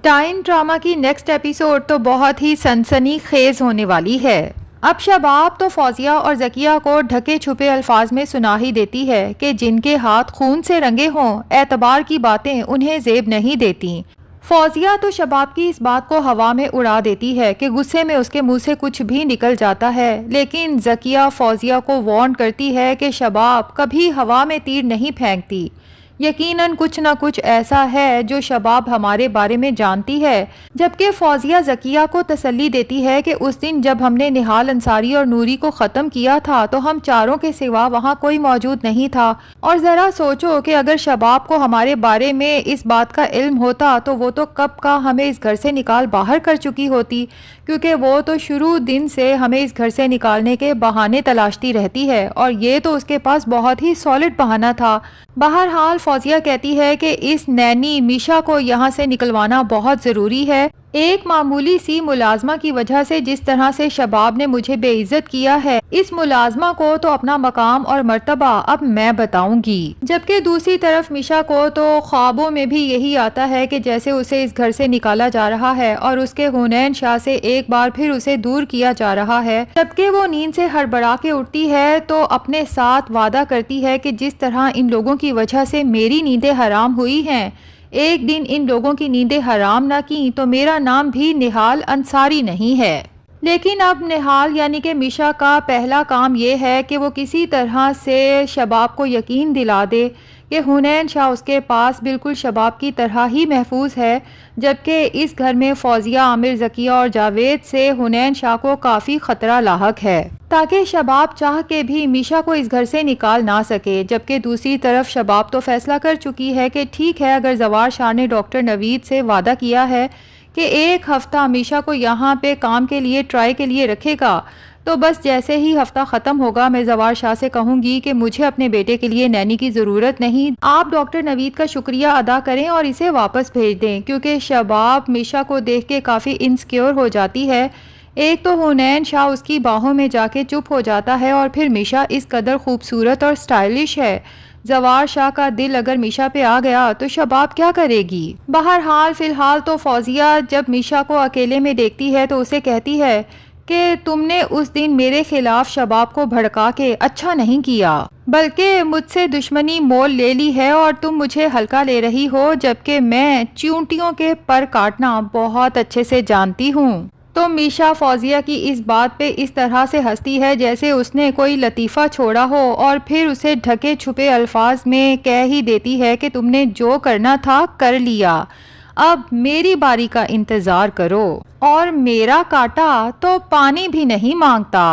ڈائن drama کی next episode تو بہت ہی سنسنی خیز ہونے والی ہے۔ اب شباب تو فوزیہ اور ذکیہ کو ڈھکے چھپے الفاظ میں سنا ہی دیتی ہے کہ جن کے ہاتھ خون سے رنگے ہوں اعتبار کی باتیں انہیں زیب نہیں دیتی۔ فوزیہ تو شباب کی اس بات کو ہوا میں اڑا دیتی ہے کہ غصے میں اس کے منہ سے کچھ بھی نکل جاتا ہے، لیکن ذکیہ فوزیہ کو وارن کرتی ہے کہ شباب کبھی ہوا میں تیر نہیں پھینکتی۔ یقیناً کچھ نہ کچھ ایسا ہے جو شباب ہمارے بارے میں جانتی ہے، جبکہ فوزیہ ذکیہ کو تسلی دیتی ہے کہ اس دن جب ہم نے نہال انصاری اور نوری کو ختم کیا تھا تو ہم چاروں کے سوا وہاں کوئی موجود نہیں تھا، اور ذرا سوچو کہ اگر شباب کو ہمارے بارے میں اس بات کا علم ہوتا تو وہ تو کب کا ہمیں اس گھر سے نکال باہر کر چکی ہوتی، کیونکہ وہ تو شروع دن سے ہمیں اس گھر سے نکالنے کے بہانے تلاشتی رہتی ہے، اور یہ تو اس کے پاس بہت ہی سالڈ بہانہ تھا۔ بہرحال فوزیہ کہتی ہے کہ اس نینی میشا کو یہاں سے نکلوانا بہت ضروری ہے۔ ایک معمولی سی ملازمہ کی وجہ سے جس طرح سے شباب نے مجھے بے عزت کیا ہے، اس ملازمہ کو تو اپنا مقام اور مرتبہ اب میں بتاؤں گی۔ جبکہ دوسری طرف میشا کو تو خوابوں میں بھی یہی آتا ہے کہ جیسے اسے اس گھر سے نکالا جا رہا ہے اور اس کے حنین شاہ سے ایک بار پھر اسے دور کیا جا رہا ہے۔ جبکہ وہ نیند سے ہڑبڑا کے اٹھتی ہے تو اپنے ساتھ وعدہ کرتی ہے کہ جس طرح ان لوگوں کی وجہ سے میری نیندیں حرام ہوئی ہیں، ایک دن ان لوگوں کی نیندیں حرام نہ کی تو میرا نام بھی نہال انصاری نہیں ہے۔ لیکن اب نہال یعنی کہ میشا کا پہلا کام یہ ہے کہ وہ کسی طرح سے شباب کو یقین دلا دے کہ حنین شاہ اس کے پاس بالکل شباب کی طرح ہی محفوظ ہے، جبکہ اس گھر میں فوزیہ، عامر، ذکیہ اور جاوید سے حنین شاہ کو کافی خطرہ لاحق ہے، تاکہ شباب چاہ کے بھی میشا کو اس گھر سے نکال نہ سکے۔ جبکہ دوسری طرف شباب تو فیصلہ کر چکی ہے کہ ٹھیک ہے، اگر زوار شاہ نے ڈاکٹر نوید سے وعدہ کیا ہے کہ ایک ہفتہ میشا کو یہاں پہ کام کے لیے ٹرائی کے لیے رکھے گا، تو بس جیسے ہی ہفتہ ختم ہوگا میں زوار شاہ سے کہوں گی کہ مجھے اپنے بیٹے کے لیے نینی کی ضرورت نہیں، آپ ڈاکٹر نوید کا شکریہ ادا کریں اور اسے واپس بھیج دیں، کیونکہ شباب میشا کو دیکھ کے کافی انسیکیور ہو جاتی ہے۔ ایک تو حنین شاہ اس کی باہوں میں جا کے چپ ہو جاتا ہے، اور پھر میشا اس قدر خوبصورت اور سٹائلش ہے۔ زوار شاہ کا دل اگر میشا پہ آ گیا تو شباب کیا کرے گی؟ بہرحال فی الحال تو فوزیہ جب میشا کو اکیلے میں دیکھتی ہے تو اسے کہتی ہے کہ تم نے اس دن میرے خلاف شباب کو بھڑکا کے اچھا نہیں کیا، بلکہ مجھ سے دشمنی مول لے لی ہے اور تم مجھے ہلکا لے رہی ہو، جبکہ میں چیونٹیوں کے پر کاٹنا بہت اچھے سے جانتی ہوں۔ تو میشا فوزیہ کی اس بات پہ اس طرح سے ہنستی ہے جیسے اس نے کوئی لطیفہ چھوڑا ہو، اور پھر اسے ڈھکے چھپے الفاظ میں کہہ ہی دیتی ہے کہ تم نے جو کرنا تھا کر لیا، اب میری باری کا انتظار کرو، اور میرا کاٹا تو پانی بھی نہیں مانگتا۔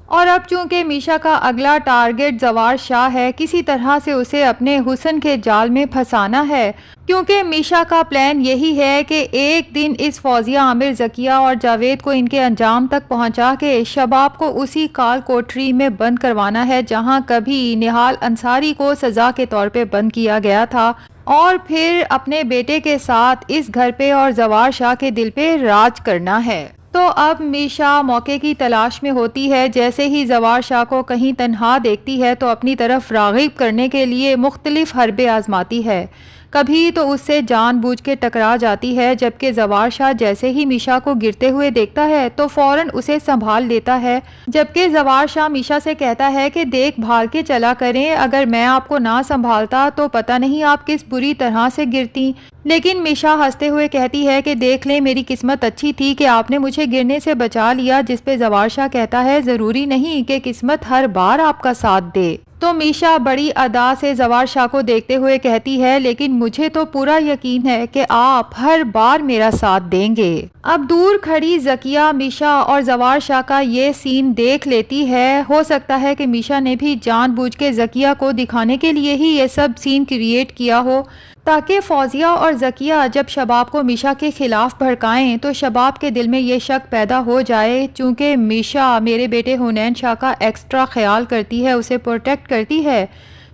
اور اب چونکہ میشا کا اگلا ٹارگٹ زوار شاہ ہے، کسی طرح سے اسے اپنے حسن کے جال میں پھنسانا ہے، کیونکہ میشا کا پلان یہی ہے کہ ایک دن اس فوزیہ، عامر، ذکیہ اور جاوید کو ان کے انجام تک پہنچا کے شباب کو اسی کال کوٹری میں بند کروانا ہے جہاں کبھی نہال انصاری کو سزا کے طور پہ بند کیا گیا تھا، اور پھر اپنے بیٹے کے ساتھ اس گھر پہ اور زوار شاہ کے دل پہ راج کرنا ہے۔ تو اب میشا موقع کی تلاش میں ہوتی ہے، جیسے ہی زوار شاہ کو کہیں تنہا دیکھتی ہے تو اپنی طرف راغب کرنے کے لیے مختلف حربے آزماتی ہے۔ کبھی تو اس سے جان بوجھ کے ٹکرا جاتی ہے، جبکہ زوار شاہ جیسے ہی میشا کو گرتے ہوئے دیکھتا ہے تو فوراً اسے سنبھال لیتا ہے، جبکہ زوار شاہ میشا سے کہتا ہے کہ دیکھ بھال کے چلا کریں، اگر میں آپ کو نہ سنبھالتا تو پتہ نہیں آپ کس بری طرح سے گرتی۔ لیکن میشا ہنستے ہوئے کہتی ہے کہ دیکھ لیں، میری قسمت اچھی تھی کہ آپ نے مجھے گرنے سے بچا لیا، جس پہ زوار شاہ کہتا ہے ضروری نہیں کہ قسمت ہر بار آپ کا ساتھ دے۔ تو میشا بڑی ادا سے زوار شاہ کو دیکھتے ہوئے کہتی ہے لیکن مجھے تو پورا یقین ہے کہ آپ ہر بار میرا ساتھ دیں گے۔ اب دور کھڑی ذکیہ میشا اور زوار شاہ کا یہ سین دیکھ لیتی ہے، ہو سکتا ہے کہ میشا نے بھی جان بوجھ کے ذکیہ کو دکھانے کے لیے ہی یہ سب سین کریٹ کیا ہو، تاکہ فوزیہ اور ذکیہ جب شباب کو میشا کے خلاف بھڑکائیں تو شباب کے دل میں یہ شک پیدا ہو جائے، چونکہ میشا میرے بیٹے حنین شاہ کا ایکسٹرا خیال کرتی ہے، اسے پروٹیکٹ کرتی ہے،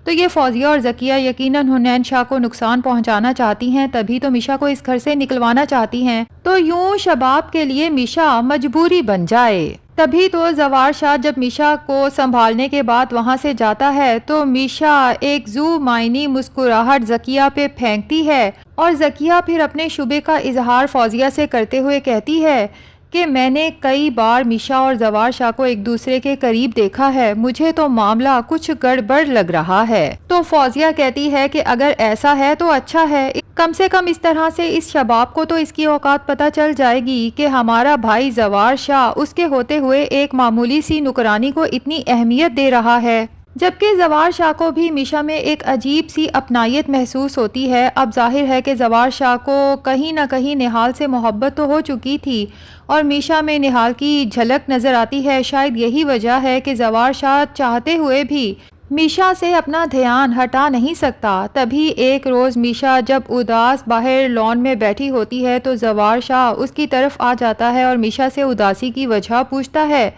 تو یہ فوزیہ اور ذکیہ یقیناً حنین شاہ کو نقصان پہنچانا چاہتی ہیں، تبھی تو میشا کو اس گھر سے نکلوانا چاہتی ہیں، تو یوں شباب کے لیے میشا مجبوری بن جائے۔ تبھی تو زوار شاہ جب میشا کو سنبھالنے کے بعد وہاں سے جاتا ہے تو میشا ایک ذو معنی مسکراہٹ ذکیہ پہ پھینکتی ہے اور ذکیہ پھر اپنے شبے کا اظہار فوزیہ سے کرتے ہوئے کہتی ہے کہ میں نے کئی بار میشا اور زوار شاہ کو ایک دوسرے کے قریب دیکھا ہے، مجھے تو معاملہ کچھ گڑبڑ لگ رہا ہے۔ تو فوزیہ کہتی ہے کہ اگر ایسا ہے تو اچھا ہے، کم سے کم اس طرح سے اس شباب کو تو اس کی اوقات پتہ چل جائے گی کہ ہمارا بھائی زوار شاہ اس کے ہوتے ہوئے ایک معمولی سی نکرانی کو اتنی اہمیت دے رہا ہے۔ جبکہ زوار شاہ کو بھی میشا میں ایک عجیب سی اپنائیت محسوس ہوتی ہے۔ اب ظاہر ہے کہ زوار شاہ کو کہیں نہ کہیں نہال سے محبت تو ہو چکی تھی اور میشا میں نہال کی جھلک نظر آتی ہے۔ شاید یہی وجہ ہے کہ زوار شاہ چاہتے ہوئے بھی میشا سے اپنا دھیان ہٹا نہیں سکتا۔ تبھی ایک روز میشا جب اداس باہر لان میں بیٹھی ہوتی ہے تو زوار شاہ اس کی طرف آ جاتا ہے اور میشا سے اداسی کی وجہ پوچھتا ہے۔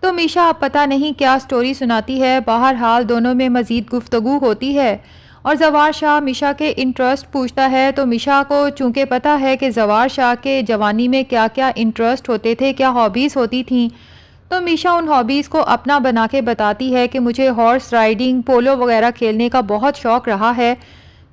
تو میشا اب پتہ نہیں کیا سٹوری سناتی ہے، بہرحال دونوں میں مزید گفتگو ہوتی ہے اور زوار شاہ میشا کے انٹرسٹ پوچھتا ہے۔ تو میشا کو چونکہ پتہ ہے کہ زوار شاہ کے جوانی میں کیا کیا انٹرسٹ ہوتے تھے، کیا ہابیز ہوتی تھیں، تو میشا ان ہابیز کو اپنا بنا کے بتاتی ہے کہ مجھے ہارس رائڈنگ، پولو وغیرہ کھیلنے کا بہت شوق رہا ہے۔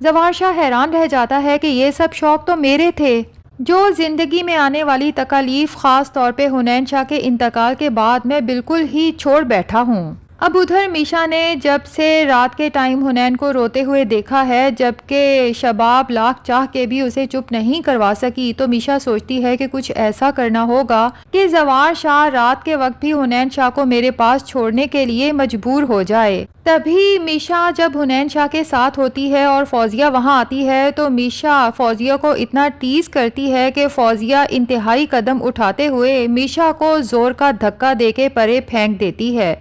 زوار شاہ حیران رہ جاتا ہے کہ یہ سب شوق تو میرے تھے جو زندگی میں آنے والی تکالیف، خاص طور پہ حنین شاہ کے انتقال کے بعد میں بالکل ہی چھوڑ بیٹھا ہوں۔ اب ادھر میشا نے جب سے رات کے ٹائم حنین کو روتے ہوئے دیکھا ہے، جبکہ شباب لاکھ چاہ کے بھی اسے چپ نہیں کروا سکی، تو میشا سوچتی ہے کہ کچھ ایسا کرنا ہوگا کہ زوار شاہ رات کے وقت بھی حنین شاہ کو میرے پاس چھوڑنے کے لیے مجبور ہو جائے۔ تبھی میشا جب حنین شاہ کے ساتھ ہوتی ہے اور فوزیہ وہاں آتی ہے تو میشا فوزیہ کو اتنا ٹیز کرتی ہے کہ فوزیہ انتہائی قدم اٹھاتے ہوئے میشا کو زور کا دھکا دے کے پرے پھینک دیتی ہے۔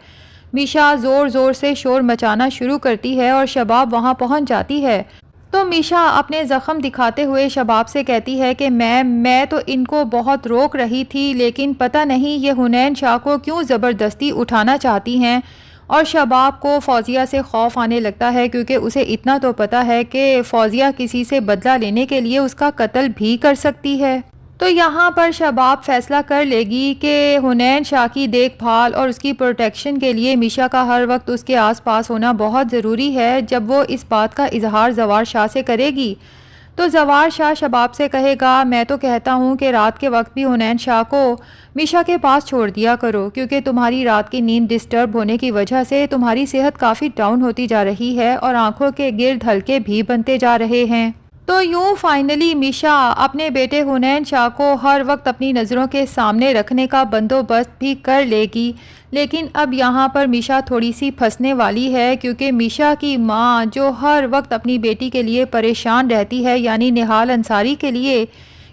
میشا زور زور سے شور مچانا شروع کرتی ہے اور شباب وہاں پہنچ جاتی ہے۔ تو میشا اپنے زخم دکھاتے ہوئے شباب سے کہتی ہے کہ میں تو ان کو بہت روک رہی تھی، لیکن پتہ نہیں یہ حنین شاہ کو کیوں زبردستی اٹھانا چاہتی ہیں۔ اور شباب کو فوزیہ سے خوف آنے لگتا ہے کیونکہ اسے اتنا تو پتہ ہے کہ فوزیہ کسی سے بدلہ لینے کے لیے اس کا قتل بھی کر سکتی ہے۔ تو یہاں پر شباب فیصلہ کر لے گی کہ حنین شاہ کی دیکھ بھال اور اس کی پروٹیکشن کے لیے میشا کا ہر وقت اس کے آس پاس ہونا بہت ضروری ہے۔ جب وہ اس بات کا اظہار زوار شاہ سے کرے گی تو زوار شاہ شباب سے کہے گا، میں تو کہتا ہوں کہ رات کے وقت بھی حنین شاہ کو میشا کے پاس چھوڑ دیا کرو، کیونکہ تمہاری رات کی نیند ڈسٹرب ہونے کی وجہ سے تمہاری صحت کافی ڈاؤن ہوتی جا رہی ہے اور آنکھوں کے گرد ہلکے بھی بنتے جا رہے ہیں۔ تو یوں فائنلی میشا اپنے بیٹے حنین شاہ کو ہر وقت اپنی نظروں کے سامنے رکھنے کا بندوبست بھی کر لے گی، لیکن اب یہاں پر میشا تھوڑی سی پھنسنے والی ہے، کیونکہ میشا کی ماں جو ہر وقت اپنی بیٹی کے لیے پریشان رہتی ہے، یعنی نہال انصاری کے لیے،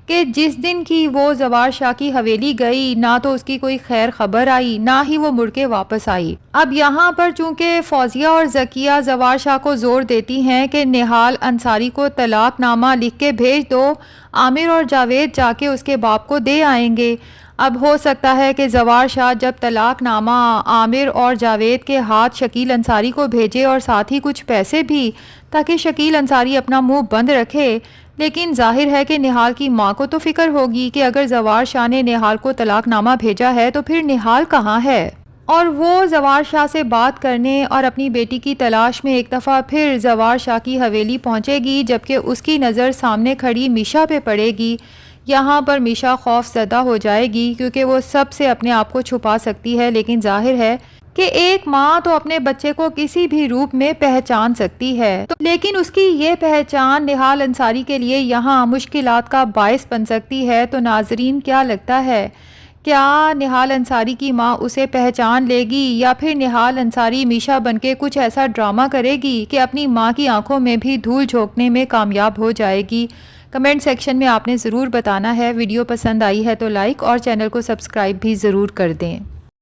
کہ جس دن کی وہ زوار شاہ کی حویلی گئی نہ تو اس کی کوئی خیر خبر آئی نہ ہی وہ مڑ کے واپس آئی۔ اب یہاں پر چونکہ فوزیہ اور ذکیہ زوار شاہ کو زور دیتی ہیں کہ نہال انصاری کو طلاق نامہ لکھ کے بھیج دو، عامر اور جاوید جا کے اس کے باپ کو دے آئیں گے۔ اب ہو سکتا ہے کہ زوار شاہ جب طلاق نامہ عامر اور جاوید کے ہاتھ شکیل انصاری کو بھیجے اور ساتھ ہی کچھ پیسے بھی، تاکہ شکیل انصاری اپنا منہ بند رکھے، لیکن ظاہر ہے کہ نہال کی ماں کو تو فکر ہوگی کہ اگر زوار شاہ نے نہال کو طلاق نامہ بھیجا ہے تو پھر نہال کہاں ہے، اور وہ زوار شاہ سے بات کرنے اور اپنی بیٹی کی تلاش میں ایک دفعہ پھر زوار شاہ کی حویلی پہنچے گی، جبکہ اس کی نظر سامنے کھڑی میشا پہ پڑے گی۔ یہاں پر میشا خوف زدہ ہو جائے گی کیونکہ وہ سب سے اپنے آپ کو چھپا سکتی ہے، لیکن ظاہر ہے کہ ایک ماں تو اپنے بچے کو کسی بھی روپ میں پہچان سکتی ہے، لیکن اس کی یہ پہچان نہال انصاری کے لیے یہاں مشکلات کا باعث بن سکتی ہے۔ تو ناظرین کیا لگتا ہے، کیا نہال انصاری کی ماں اسے پہچان لے گی یا پھر نہال انصاری میشا بن کے کچھ ایسا ڈرامہ کرے گی کہ اپنی ماں کی آنکھوں میں بھی دھول جھونکنے میں کامیاب ہو جائے گی؟ کمنٹ سیکشن میں آپ نے ضرور بتانا ہے۔ ویڈیو پسند آئی ہے تو لائک اور چینل کو سبسکرائب بھی ضرور کر دیں۔